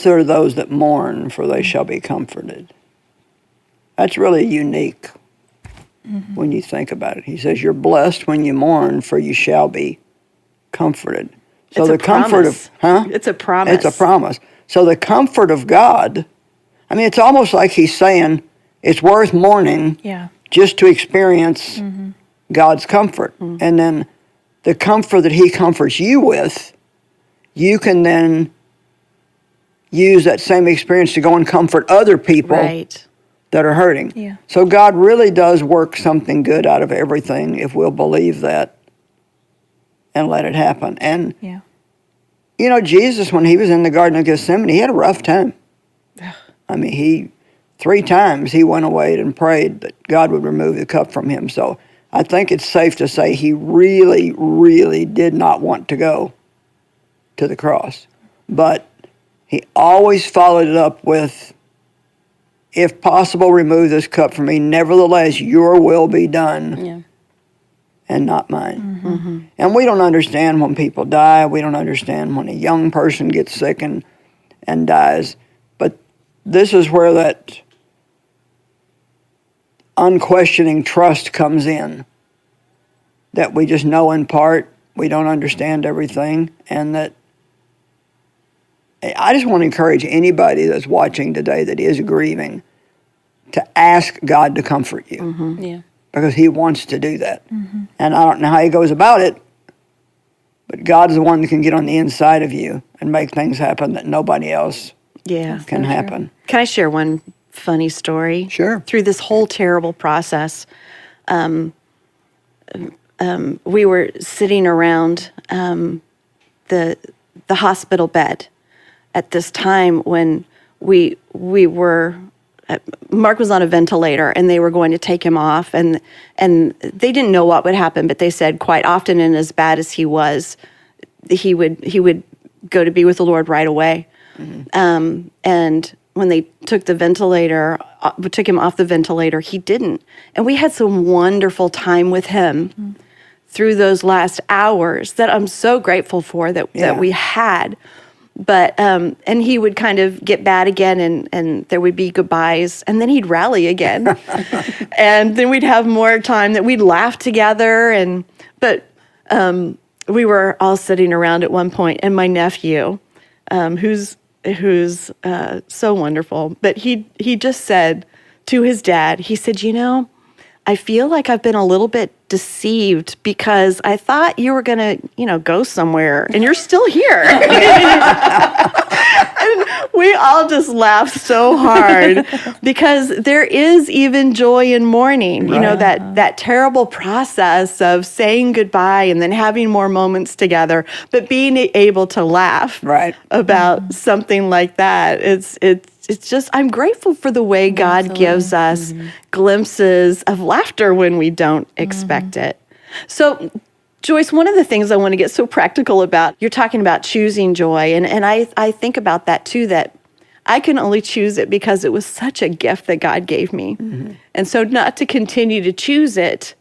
Blessed are those that mourn, for they shall be comforted. That's really unique when you think about it. He says, you're blessed when you mourn, for you shall be comforted. So it's the a comfort promise. of, It's a promise. It's a promise. So the comfort of God, I mean, it's almost like he's saying it's worth mourning just to experience God's comfort. And then the comfort that he comforts you with, you can then use that same experience to go and comfort other people that are hurting. Yeah. So God really does work something good out of everything if we'll believe that and let it happen. And, you know, Jesus, when he was in the Garden of Gethsemane, he had a rough time. I mean, 3 times he went away and prayed that God would remove the cup from him. So I think it's safe to say he really, really did not want to go to the cross. But he always followed it up with, if possible, remove this cup from me. Nevertheless, your will be done and not mine. And we don't understand when people die. We don't understand when a young person gets sick and dies. But this is where that unquestioning trust comes in, that we just know in part, we don't understand everything, and that I just want to encourage anybody that's watching today that is grieving to ask God to comfort you, because he wants to do that. And I don't know how he goes about it, but God is the one that can get on the inside of you and make things happen that nobody else can happen. Can I share one funny story? Sure. Through this whole terrible process, we were sitting around the hospital bed at this time when we were. Mark was on a ventilator, and they were going to take him off, and they didn't know what would happen, but they said quite often, and as bad as he was, he would go to be with the Lord right away. And when they took him off the ventilator, he didn't. And we had some wonderful time with him through those last hours that I'm so grateful for that we had. But, and he would kind of get bad again, and there would be goodbyes, and then he'd rally again. And then we'd have more time that we'd laugh together. But we were all sitting around at one point, and my nephew, who's so wonderful, but he just said to his dad, he said, you know, I feel like I've been a little bit deceived because I thought you were going to, go somewhere, and you're still here. And we all just laughed so hard because there is even joy in mourning, that terrible process of saying goodbye and then having more moments together, but being able to laugh about something like that. It's just, I'm grateful for the way God gives us glimpses of laughter when we don't expect it. So, Joyce, one of the things I want to get so practical about, you're talking about choosing joy, and I think about that too, that I can only choose it because it was such a gift that God gave me. And so not to continue to choose it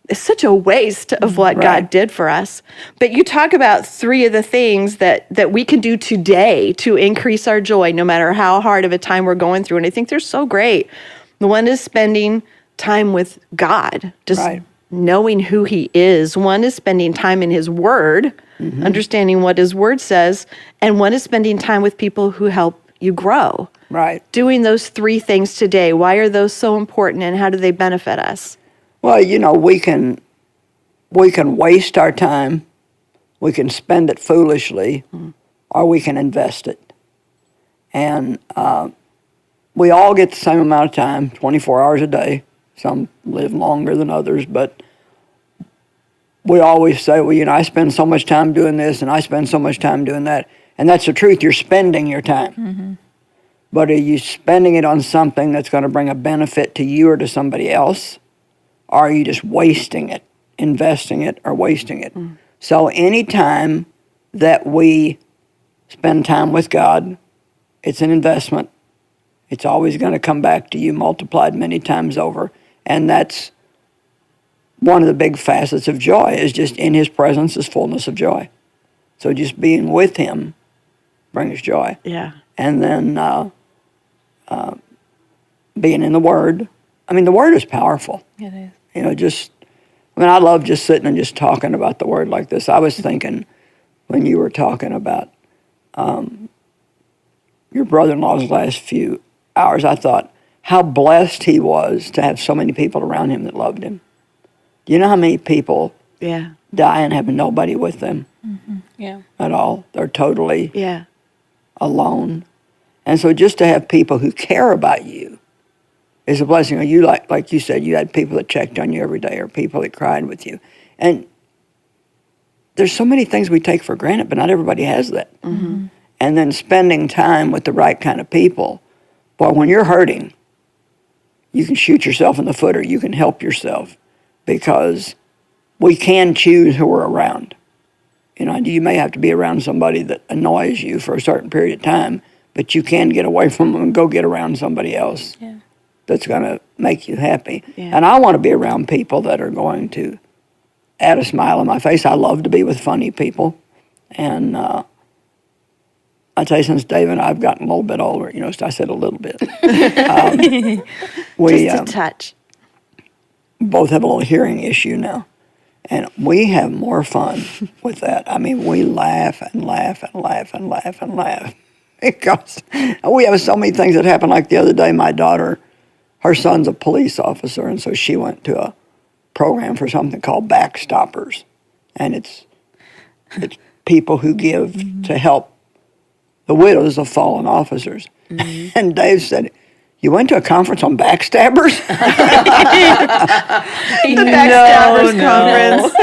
is such a waste of what God did for us. But you talk about 3 of the things that we can do today to increase our joy, no matter how hard of a time we're going through. And I think they're so great. The one is spending time with God, just knowing who he is. One is spending time in his word, understanding what his word says. And one is spending time with people who help you grow. Doing those 3 things today. Why are those so important, and how do they benefit us? Well, we can waste our time, we can spend it foolishly, or we can invest it. And we all get the same amount of time, 24 hours a day. Some live longer than others, but we always say, well, I spend so much time doing this, and I spend so much time doing that. And that's the truth. You're spending your time. But are you spending it on something that's going to bring a benefit to you or to somebody else? Or are you just wasting it, investing it, or wasting it? So any time that we spend time with God, it's an investment. It's always going to come back to you multiplied many times over. And that's one of the big facets of joy, is just in his presence is fullness of joy. So just being with him brings joy. Yeah. and then being in the Word. I mean, the Word is powerful. It is. You know, I love just sitting and just talking about the Word like this. I was thinking when you were talking about your brother-in-law's last few hours, I thought how blessed he was to have so many people around him that loved him. Do you know how many people die and have nobody with them Yeah. at all? They're totally Yeah. alone. And so just to have people who care about you is a blessing. You like you said, you had people that checked on you every day or people that cried with you. And there's so many things we take for granted, but not everybody has that. Mm-hmm. And then spending time with the right kind of people. Boy, when you're hurting, you can shoot yourself in the foot or you can help yourself because we can choose who we're around. You know, you may have to be around somebody that annoys you for a certain period of time, but you can get away from them and go get around somebody else that's going to make you happy. Yeah. And I want to be around people that are going to add a smile on my face. I love to be with funny people. And I tell you, since Dave and I have gotten a little bit older, you know, I said a little bit. We Just a touch. both have a little hearing issue now. And we have more fun with that. I mean, we laugh and laugh and laugh and laugh and laugh. Because we have so many things that happen. Like the other day, my daughter, her son's a police officer, and so she went to a program for something called Backstoppers. And it's people who give to help the widows of fallen officers. And Dave said, "You went to a conference on backstabbers?" The Backstabbers Conference.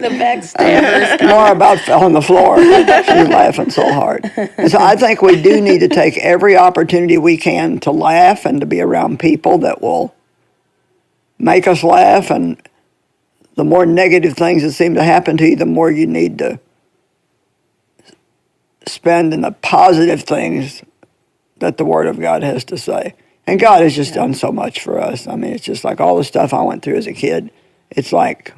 The backstabbers. Laura about fell on the floor. She was laughing so hard. And so I think we do need to take every opportunity we can to laugh and to be around people that will make us laugh. And the more negative things that seem to happen to you, the more you need to spend in the positive things that the Word of God has to say. And God has just done so much for us. I mean, it's just like all the stuff I went through as a kid. It's like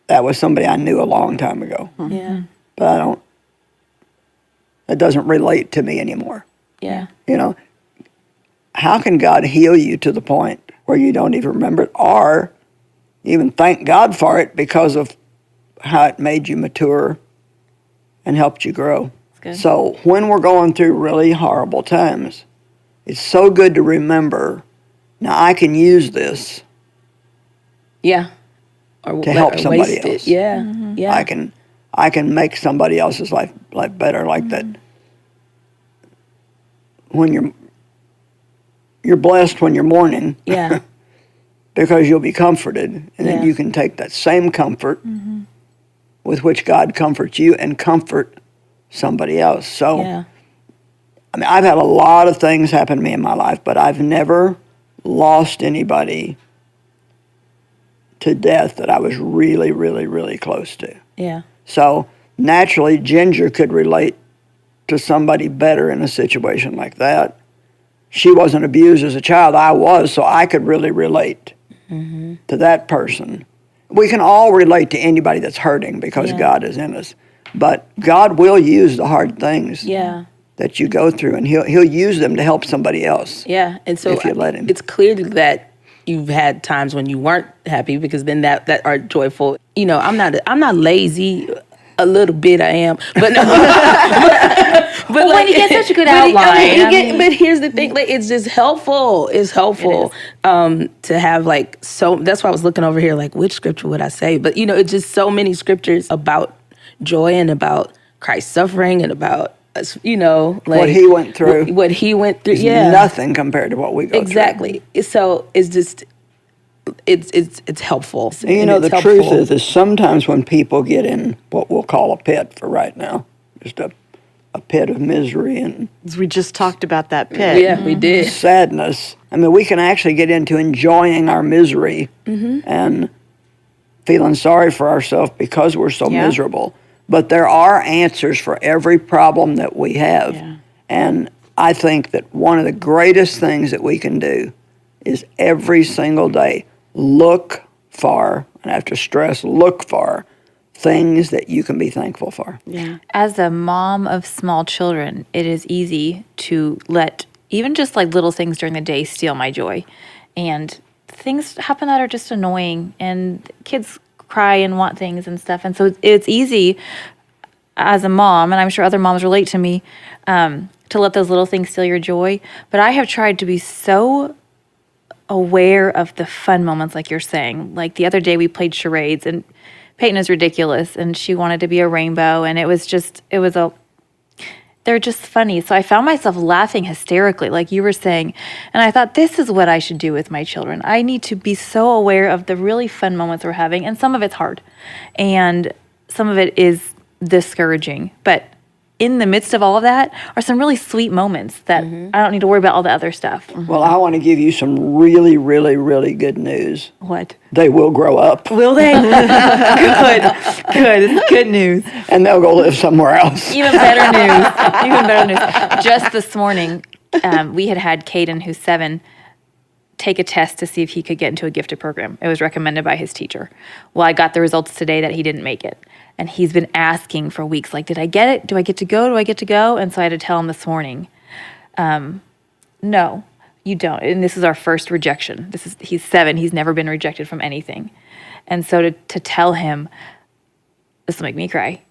that was somebody I knew a long time ago. Yeah. But it doesn't relate to me anymore. Yeah. You know, how can God heal you to the point where you don't even remember it or even thank God for it because of how it made you mature and helped you grow? Good. So when we're going through really horrible times, it's so good to remember, now I can use this Yeah. Or to help somebody waste it. else. Yeah. Yeah. I can make somebody else's life better, like that. When you're blessed when you're mourning, Yeah. because you'll be comforted, and then Yeah. you can take that same comfort with which God comforts you and comfort somebody else. So, Yeah. I mean, I've had a lot of things happen to me in my life, but I've never lost anybody to death that I was really, really, really close to. Yeah. So naturally, Ginger could relate to somebody better in a situation like that. She wasn't abused as a child. I was, so I could really relate to that person. We can all relate to anybody that's hurting because God is in us. But God will use the hard things Yeah. that you go through, and He'll use them to help somebody else. Yeah. And so If you let him. it's clear that you've had times when you weren't happy, because then that are joyful. You know, I'm not lazy. A little bit I am, but no. but when you get such a good outline, but here's the thing: like, it's just helpful. It's helpful to have so. That's why I was looking over here, like, which scripture would I say? But it's just so many scriptures about joy and about Christ's suffering and about us. What He went through. What He went through. Is Yeah, nothing compared to what we go through. exactly. So it's just. It's helpful. And the truth is sometimes when people get in what we'll call a pit for right now, just a pit of misery and We just talked about that pit. Yeah, we did. sadness, I mean, we can actually get into enjoying our misery and feeling sorry for ourselves because we're so miserable. But there are answers for every problem that we have. Yeah. And I think that one of the greatest things that we can do is every single day look for, and I have to stress, look for things that you can be thankful for. Yeah. As a mom of small children, it is easy to let even just like little things during the day steal my joy. And things happen that are just annoying, and kids cry and want things and stuff. And so it's easy as a mom, and I'm sure other moms relate to me, to let those little things steal your joy. But I have tried to be so aware of the fun moments, like you're saying. Like the other day we played charades, and Peyton is ridiculous, and she wanted to be a rainbow, and they're just funny. So I found myself laughing hysterically, like you were saying. And I thought, this is what I should do with my children. I need to be so aware of the really fun moments we're having. And some of it's hard. And some of it is discouraging. But in the midst of all of that are some really sweet moments that I don't need to worry about all the other stuff. Well, I want to give you some really, really, really good news. What? They will grow up, Will they? Good. It's good news. and they'll go live somewhere else. Even better news. Even better news. Just this morning, we had Caden, who's 7, take a test to see if he could get into a gifted program. It was recommended by his teacher. Well, I got the results today that he didn't make it. And he's been asking for weeks, like, did I get it? Do I get to go? Do I get to go? And so I had to tell him this morning, no, you don't. And this is our first rejection. He's 7. He's never been rejected from anything. And so to tell him, this will make me cry.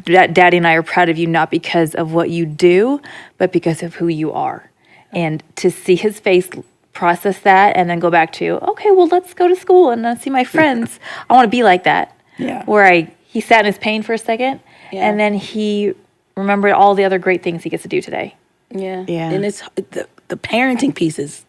Daddy and I are proud of you, not because of what you do, but because of who you are. And to see his face process that and then go back to, okay, well, let's go to school and see my friends. I want to be like that. Yeah. Where he sat in his pain for a second, and then he remembered all the other great things he gets to do today. Yeah. Yeah. And it's the parenting piece is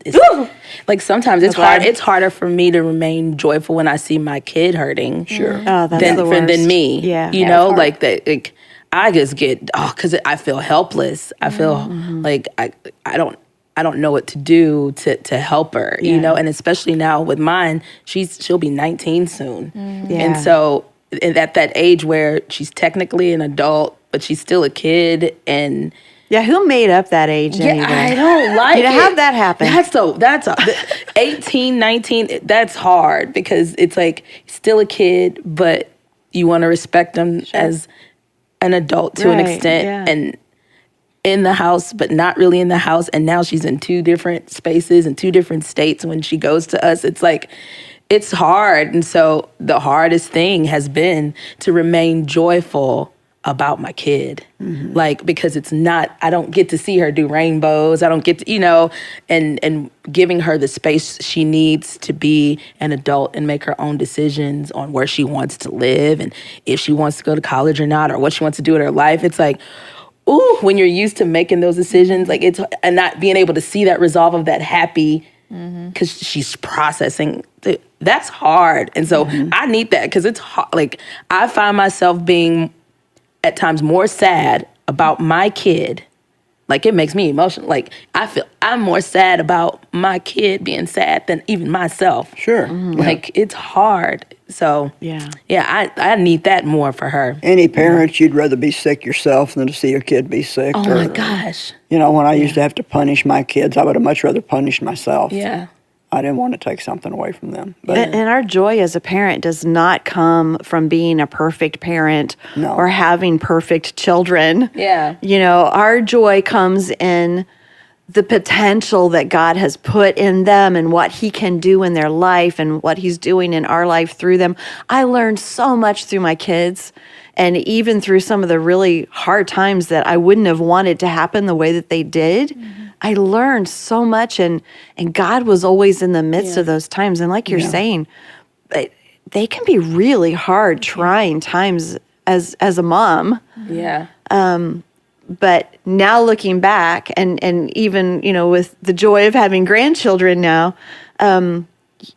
like sometimes it's hard. It's harder for me to remain joyful when I see my kid hurting. Sure. Oh, that's the worst. than me. Yeah. You know, like that. Like I just get because I feel helpless. I feel like I don't know what to do to help her. Yeah. You know, and especially now with mine, she'll be 19 soon, Yeah. and so at that age where she's technically an adult, but she's still a kid and. Yeah, who made up that age anyway? I don't like it. How'd that happen? That's 18, 19, that's hard because it's like still a kid, but you want to respect them as an adult to an Right, extent yeah. and in the house, but not really in the house. And now she's in 2 different spaces and 2 different states. When she goes to us, it's like, it's hard. And so the hardest thing has been to remain joyful about my kid. Like, because it's not, I don't get to see her do rainbows. I don't get to, you know, and giving her the space she needs to be an adult and make her own decisions on where she wants to live and if she wants to go to college or not, or what she wants to do with her life. It's like, ooh, when you're used to making those decisions, like it's, and not being able to see that resolve of that happy, because she's processing, that's hard. And so I need that because it's hard. Like, I find myself being at times more sad about my kid. Like, it makes me emotional. Like, I feel I'm more sad about my kid being sad than even myself. Sure. Like, it's hard. So, I need that more for her. Any parents, you'd rather be sick yourself than to see your kid be sick. Oh, my gosh. You know, when I used to have to punish my kids, I would have much rather punished myself. Yeah. I didn't want to take something away from them. But And our joy as a parent does not come from being a perfect parent No. or having perfect children. Yeah. You know, our joy comes in the potential that God has put in them and what He can do in their life and what He's doing in our life through them. I learned so much through my kids, and even through some of the really hard times that I wouldn't have wanted to happen the way that they did. I learned so much, and God was always in the midst of those times. And like you're saying, they can be really hard, trying times as a mom. Yeah. But now looking back, and even, you know, with the joy of having grandchildren now,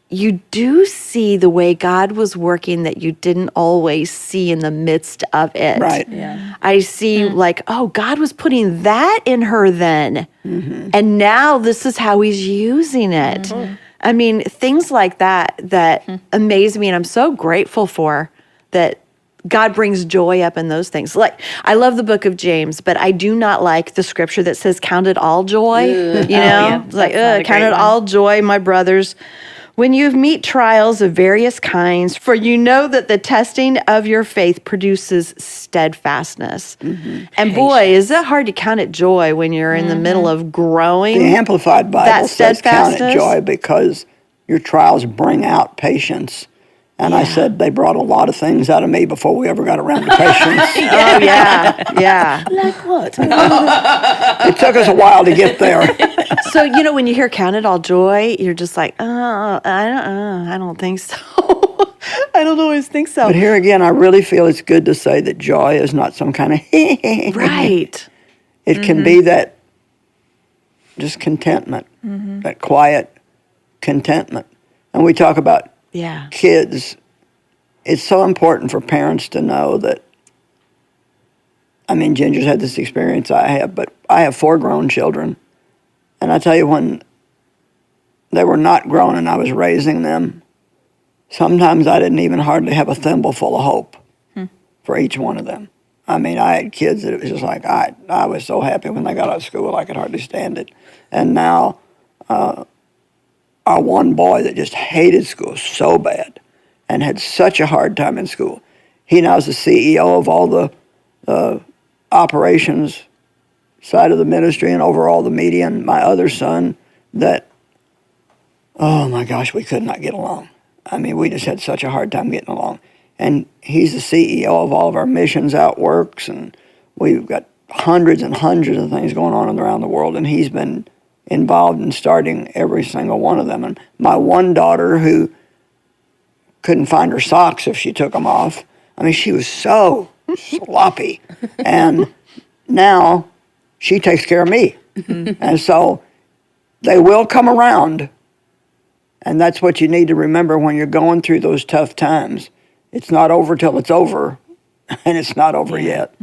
you do see the way God was working that you didn't always see in the midst of it. Right. Yeah. I see like, oh, God was putting that in her then. And now this is how He's using it. I mean, things like that amaze me, and I'm so grateful for that. God brings joy up in those things. Like, I love the book of James, but I do not like the scripture that says, count it all joy. You know, yeah. It's like, That's not a count great it one. all joy, my brothers, When you meet trials of various kinds, for you know that the testing of your faith produces steadfastness. And boy, is it hard to count it joy when you're in the middle of growing. The Amplified Bible that says count it steadfastness. joy because your trials bring out patience. And I said they brought a lot of things out of me before we ever got around to patience. Oh, yeah. Like what? It took us a while to get there. So, when you hear count it all joy, you're just like, I don't think so. I don't always think so. But here again, I really feel it's good to say that joy is not some kind of Right. It can be that just contentment, that quiet contentment. And we talk about Yeah. kids. It's so important for parents to know that, Ginger's had this experience I have, but I have 4 grown children. And I tell you, when they were not grown and I was raising them, sometimes I didn't even hardly have a thimble full of hope for each one of them. I had kids that it was just like, I was so happy when they got out of school, I could hardly stand it. And now, our one boy that just hated school so bad and had such a hard time in school, he now is the CEO of all the operations side of the ministry and over all the media. And my other son that, oh my gosh, we could not get along. We just had such a hard time getting along. And he's the CEO of all of our missions outworks, and we've got hundreds and hundreds of things going on around the world, and he's been involved in starting every single one of them. And my one daughter, who couldn't find her socks if she took them off, she was so sloppy. And now she takes care of me. And so they will come around. And that's what you need to remember when you're going through those tough times. It's not over till it's over, and it's not over yet.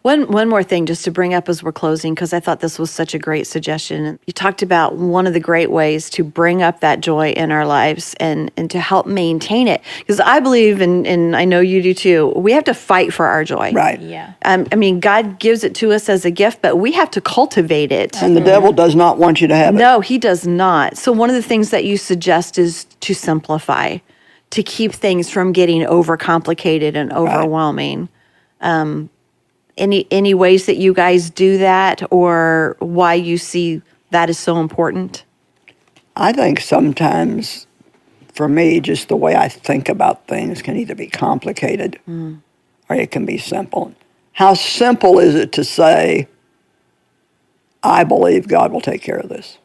One more thing just to bring up as we're closing, because I thought this was such a great suggestion. You talked about one of the great ways to bring up that joy in our lives and to help maintain it. Because I believe, and I know you do too, we have to fight for our joy. Right. Yeah. God gives it to us as a gift, but we have to cultivate it. And the devil does not want you to have it. No, he does not. So one of the things that you suggest is to simplify, to keep things from getting overcomplicated and overwhelming. Any ways that you guys do that, or why you see that is so important? I think sometimes, for me, just the way I think about things can either be complicated or it can be simple. How simple is it to say, I believe God will take care of this?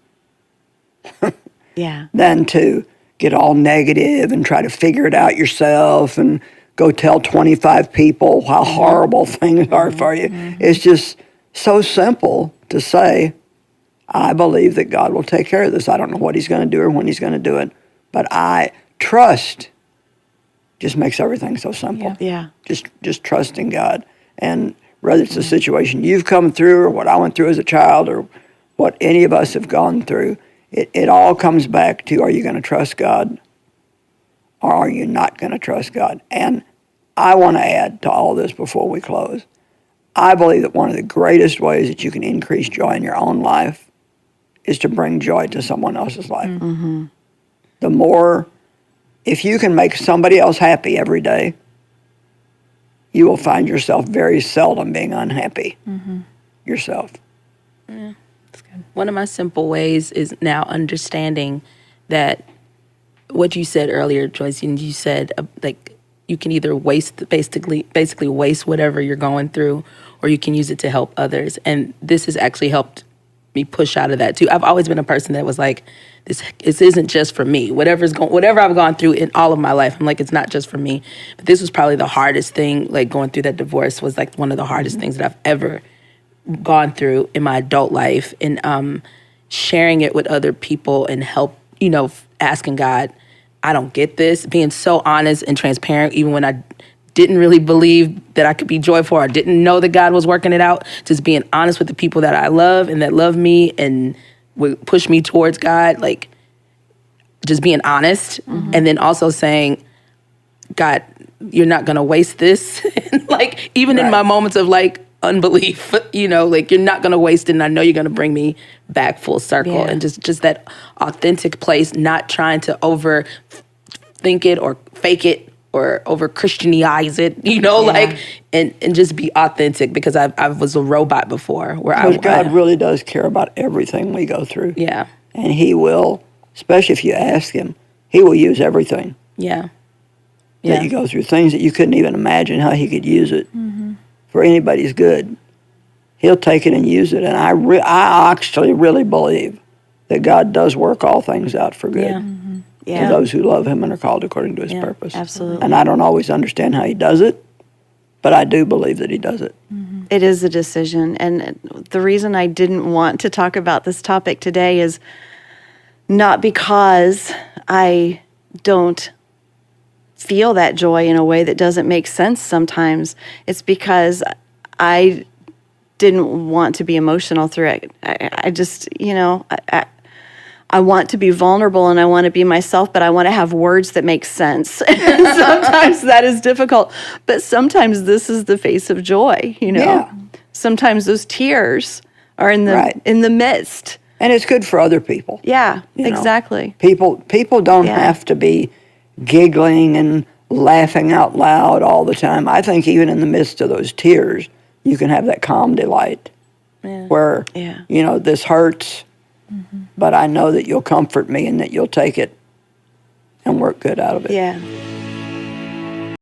Yeah. Than to get all negative and try to figure it out yourself and go tell 25 people how horrible things are for you. It's just so simple to say, I believe that God will take care of this. I don't know what he's going to do or when he's going to do it, but I trust. Just makes everything so simple. Yeah. Just trusting God. And whether it's a situation you've come through or what I went through as a child or what any of us have gone through, it all comes back to, are you going to trust God? Or are you not going to trust God? And I want to add to all this before we close. I believe that one of the greatest ways that you can increase joy in your own life is to bring joy to someone else's life. Mm-hmm. The more, if you can make somebody else happy every day, you will find yourself very seldom being unhappy yourself. Yeah, that's good. One of my simple ways is now understanding that what you said earlier, Joyce, and you said you can either basically waste whatever you're going through, or you can use it to help others. And this has actually helped me push out of that too. I've always been a person that was like, this isn't just for me. Whatever I've gone through in all of my life, I'm like, it's not just for me. But this was probably the hardest thing. Like going through that divorce was like one of the hardest things that I've ever gone through in my adult life. And sharing it with other people and help, asking God, I don't get this, being so honest and transparent, even when I didn't really believe that I could be joyful or didn't know that God was working it out, just being honest with the people that I love and that love me and would push me towards God, like just being honest. And then also saying, God, you're not going to waste this. Like, even in my moments of like, unbelief, like you're not going to waste it. And I know you're going to bring me back full circle. Yeah. And just that authentic place, not trying to overthink it or fake it or over Christianize it, and just be authentic, because I was a robot before where Because God really does care about everything we go through. Yeah. And he will, especially if you ask him, he will use everything Yeah. that you go through, things that you couldn't even imagine how he could use it for anybody's good. He'll take it and use it. And I actually really believe that God does work all things out for good. Yeah. Yeah. For those who love him and are called according to his purpose. Absolutely. And I don't always understand how he does it, but I do believe that he does it. It is a decision. And the reason I didn't want to talk about this topic today is not because I don't feel that joy in a way that doesn't make sense sometimes. It's because I didn't want to be emotional through it. I just, I want to be vulnerable and I want to be myself, but I want to have words that make sense. And sometimes that is difficult, but sometimes this is the face of joy, Yeah. Sometimes those tears are in the midst. And it's good for other people. Yeah, you know. exactly. People don't Yeah. have to be giggling and laughing out loud all the time. I think even in the midst of those tears, you can have that calm delight where, this hurts, but I know that you'll comfort me and that you'll take it and work good out of it. Yeah.